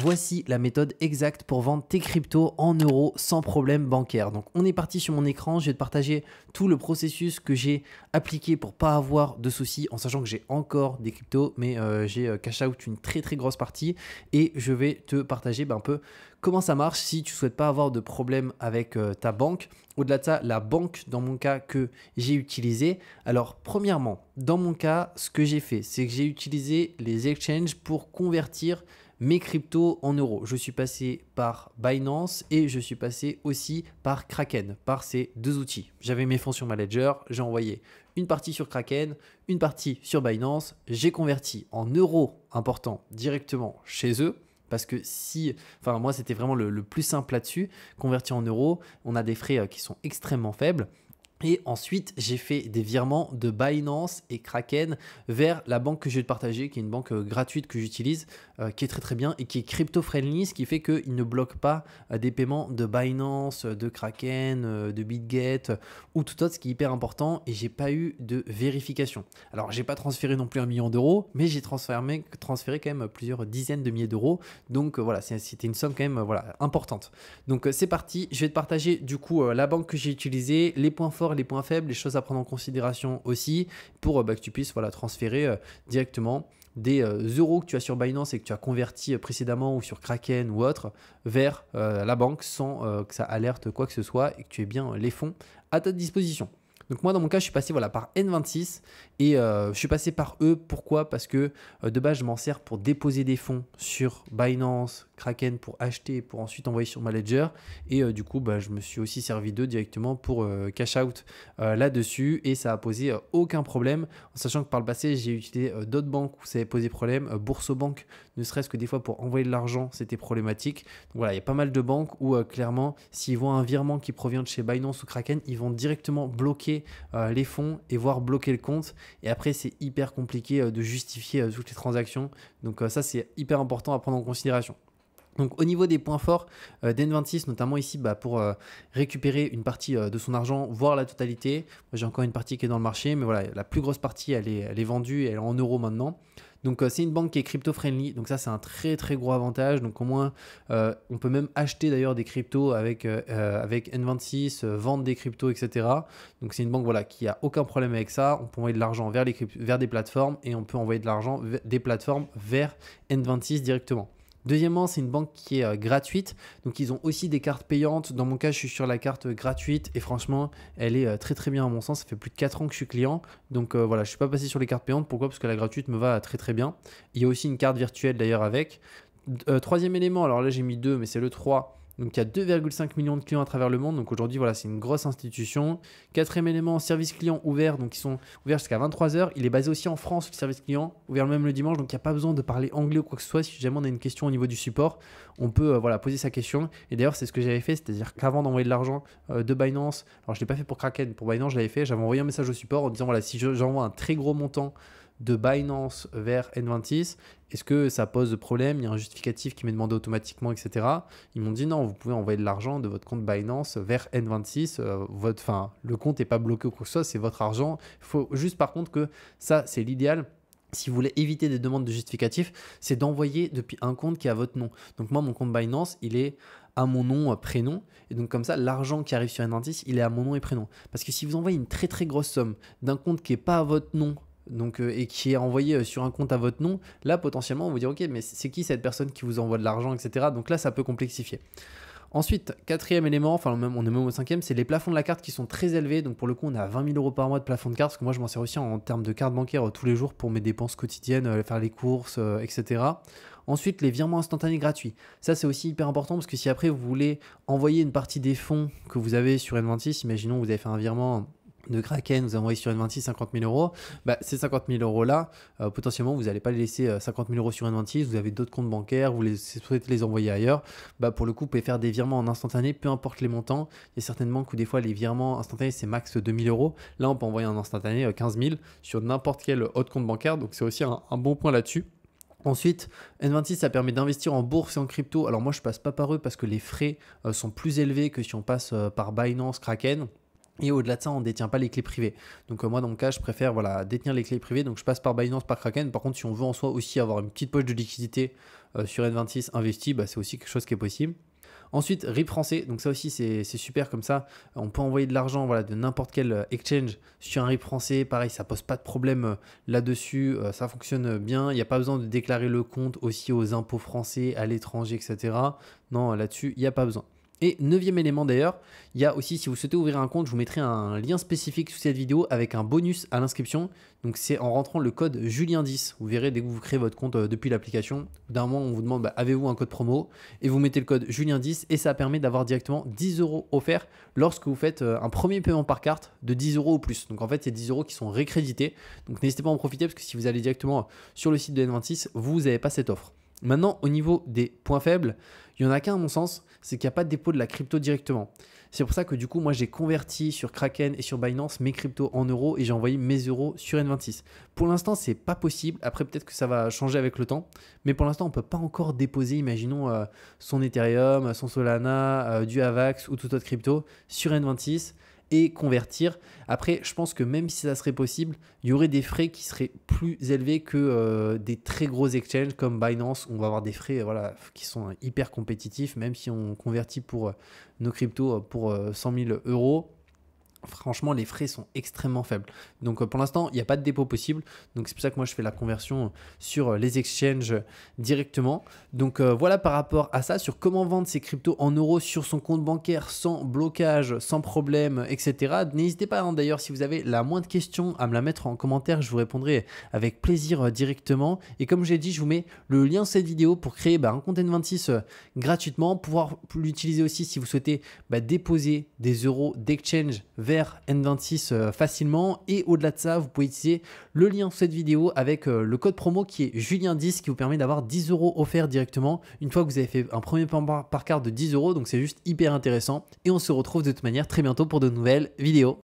Voici la méthode exacte pour vendre tes cryptos en euros sans problème bancaire. Donc on est parti sur mon écran, je vais te partager tout le processus que j'ai appliqué pour pas avoir de soucis, en sachant que j'ai encore des cryptos, mais j'ai cash out une très grosse partie et je vais te partager un peu comment ça marche si tu ne souhaites pas avoir de problème avec ta banque. Au-delà de ça, la banque dans mon cas que j'ai utilisée. Alors premièrement, dans mon cas, ce que j'ai fait, c'est que j'ai utilisé les exchanges pour convertir mes cryptos en euros. Je suis passé par Binance et je suis passé aussi par Kraken, par ces deux outils. J'avais mes fonds sur ma Ledger, j'ai envoyé une partie sur Kraken, une partie sur Binance. J'ai converti en euros importants directement chez eux. Parce que moi c'était vraiment le plus simple là-dessus, convertir en euros, on a des frais qui sont extrêmement faibles. Et ensuite, j'ai fait des virements de Binance et Kraken vers la banque que je vais te partager, qui est une banque gratuite que j'utilise, qui est très bien et qui est crypto-friendly, ce qui fait qu'il ne bloque pas des paiements de Binance, de Kraken, de BitGet ou tout autre, ce qui est hyper important. Et j'ai pas eu de vérification. Alors, j'ai pas transféré non plus 1 million d'euros, mais j'ai transféré quand même plusieurs dizaines de milliers d'euros. Donc voilà, c'était une somme quand même importante. Donc c'est parti, je vais te partager du coup la banque que j'ai utilisée, les points forts, les points faibles, les choses à prendre en considération aussi pour que tu puisses transférer directement des euros que tu as sur Binance et que tu as converti précédemment ou sur Kraken ou autre vers la banque sans que ça alerte quoi que ce soit et que tu aies bien les fonds à ta disposition. Donc moi dans mon cas je suis passé par N26 et je suis passé par eux. Pourquoi? Parce que de base je m'en sers pour déposer des fonds sur Binance, Kraken pour acheter et pour ensuite envoyer sur ma Ledger et du coup je me suis aussi servi d'eux directement pour cash out là-dessus et ça a posé aucun problème, en sachant que par le passé j'ai utilisé d'autres banques où ça avait posé problème, Boursobank, ne serait-ce que des fois pour envoyer de l'argent c'était problématique. Donc voilà, il y a pas mal de banques où clairement s'ils voient un virement qui provient de chez Binance ou Kraken, ils vont directement bloquer les fonds et voire bloquer le compte et après c'est hyper compliqué de justifier toutes les transactions. Donc ça c'est hyper important à prendre en considération. Donc au niveau des points forts d'N26, notamment ici pour récupérer une partie de son argent, voire la totalité. Moi j'ai encore une partie qui est dans le marché, mais voilà, la plus grosse partie elle est vendue, elle est en euros maintenant. Donc c'est une banque qui est crypto-friendly, donc ça c'est un très gros avantage. Donc au moins on peut même acheter d'ailleurs des cryptos avec N26, vendre des cryptos, etc. Donc c'est une banque qui a aucun problème avec ça. On peut envoyer de l'argent vers des plateformes et on peut envoyer de l'argent des plateformes vers N26 directement. Deuxièmement, c'est une banque qui est gratuite, donc ils ont aussi des cartes payantes. Dans mon cas, je suis sur la carte gratuite et franchement, elle est très bien à mon sens. Ça fait plus de 4 ans que je suis client, donc voilà, je ne suis pas passé sur les cartes payantes. Pourquoi? Parce que la gratuite me va très bien. Il y a aussi une carte virtuelle d'ailleurs avec. Troisième élément, alors là j'ai mis 2, mais c'est le 3. Donc il y a 2,5 millions de clients à travers le monde. Donc aujourd'hui, voilà, c'est une grosse institution. Quatrième élément, service client ouvert. Donc ils sont ouverts jusqu'à 23 h. Il est basé aussi en France, le service client, ouvert même le dimanche. Donc il n'y a pas besoin de parler anglais ou quoi que ce soit. Si jamais on a une question au niveau du support, on peut poser sa question. Et d'ailleurs, c'est ce que j'avais fait. C'est-à-dire qu'avant d'envoyer de l'argent de Binance, alors je ne l'ai pas fait pour Kraken, pour Binance, je l'avais fait. J'avais envoyé un message au support en disant voilà, si j'envoie un très gros montant de Binance vers N26, est-ce que ça pose problème? Il y a un justificatif qui m'est demandé automatiquement, etc. Ils m'ont dit non, vous pouvez envoyer de l'argent de votre compte Binance vers N26. Le compte n'est pas bloqué ou quoi que ce soit, c'est votre argent. Il faut juste par contre que ça, c'est l'idéal. Si vous voulez éviter des demandes de justificatif, c'est d'envoyer depuis un compte qui est à votre nom. Donc moi, mon compte Binance, il est à mon nom, prénom. Et donc comme ça, l'argent qui arrive sur N26, il est à mon nom et prénom. Parce que si vous envoyez une très grosse somme d'un compte qui n'est pas à votre nom, et qui est envoyé sur un compte à votre nom, là potentiellement on vous dit ok, mais c'est qui cette personne qui vous envoie de l'argent, etc. Donc là ça peut complexifier. Ensuite, quatrième élément, on est même au cinquième, c'est les plafonds de la carte qui sont très élevés. Donc pour le coup, on est à 20 000 euros par mois de plafond de carte, parce que moi je m'en sers aussi en termes de carte bancaire tous les jours pour mes dépenses quotidiennes, faire les courses, etc. Ensuite, les virements instantanés gratuits. Ça, c'est aussi hyper important parce que si après vous voulez envoyer une partie des fonds que vous avez sur N26, imaginons vous avez fait un virement de Kraken, vous envoyez sur N26 50 000 euros, ces 50 000 euros là, potentiellement vous n'allez pas les laisser 50 000 euros sur N26, vous avez d'autres comptes bancaires, vous souhaitez les envoyer ailleurs, pour le coup vous pouvez faire des virements en instantané, peu importe les montants. Il y a certaines banques où des fois les virements instantanés c'est max 2 000 euros, là on peut envoyer en instantané 15 000 sur n'importe quel autre compte bancaire, donc c'est aussi un bon point là-dessus. Ensuite, N26, ça permet d'investir en bourse et en crypto. Alors moi, je passe pas par eux parce que les frais sont plus élevés que si on passe par Binance, Kraken. Et au-delà de ça, on ne détient pas les clés privées. Donc moi, dans mon cas, je préfère voilà, détenir les clés privées. Donc je passe par Binance, par Kraken. Par contre, si on veut en soi aussi avoir une petite poche de liquidité sur N26 investie, bah, c'est aussi quelque chose qui est possible. Ensuite, RIP français, donc ça aussi c'est super comme ça. On peut envoyer de l'argent voilà, de n'importe quel exchange sur un RIP français. Pareil, ça pose pas de problème là-dessus. Ça fonctionne bien. Il n'y a pas besoin de déclarer le compte aussi aux impôts français, à l'étranger, etc. Non, là-dessus, il n'y a pas besoin. Et neuvième élément d'ailleurs, il y a aussi, si vous souhaitez ouvrir un compte, je vous mettrai un lien spécifique sous cette vidéo avec un bonus à l'inscription. Donc c'est en rentrant le code Julien10. Vous verrez dès que vous créez votre compte depuis l'application. D'un moment, on vous demande bah, avez-vous un code promo et vous mettez le code Julien10 et ça permet d'avoir directement 10 € offerts lorsque vous faites un premier paiement par carte de 10 € ou plus. Donc en fait, c'est 10 € qui sont récrédités. Donc n'hésitez pas à en profiter parce que si vous allez directement sur le site de N26, vous n'avez pas cette offre. Maintenant, au niveau des points faibles, il n'y en a qu'un à mon sens, c'est qu'il n'y a pas de dépôt de la crypto directement. C'est pour ça que du coup, moi, j'ai converti sur Kraken et sur Binance mes cryptos en euros et j'ai envoyé mes euros sur N26. Pour l'instant, c'est pas possible. Après, peut-être que ça va changer avec le temps. Mais pour l'instant, on ne peut pas encore déposer, imaginons, son Ethereum, son Solana, du Avax ou toute autre crypto sur N26 et convertir. Après, je pense que même si ça serait possible, il y aurait des frais qui seraient plus élevés que des très gros exchanges comme Binance, où on va avoir des frais voilà, qui sont hyper compétitifs, même si on convertit pour nos cryptos pour 100 000 €. Franchement, les frais sont extrêmement faibles. Donc, pour l'instant, il n'y a pas de dépôt possible. Donc, c'est pour ça que moi, je fais la conversion sur les exchanges directement. Donc, voilà par rapport à ça, sur comment vendre ses cryptos en euros sur son compte bancaire sans blocage, sans problème, etc. N'hésitez pas, hein, d'ailleurs, si vous avez la moindre question, à me la mettre en commentaire. Je vous répondrai avec plaisir directement. Et comme je l'ai dit, je vous mets le lien de cette vidéo pour créer un compte N26 gratuitement. Pouvoir l'utiliser aussi si vous souhaitez déposer des euros d'exchange vers N26 facilement. Et au-delà de ça, vous pouvez utiliser le lien sous cette vidéo avec le code promo qui est Julien10 qui vous permet d'avoir 10 € offerts directement une fois que vous avez fait un premier paiement par carte de 10 €. Donc c'est juste hyper intéressant et on se retrouve de toute manière très bientôt pour de nouvelles vidéos.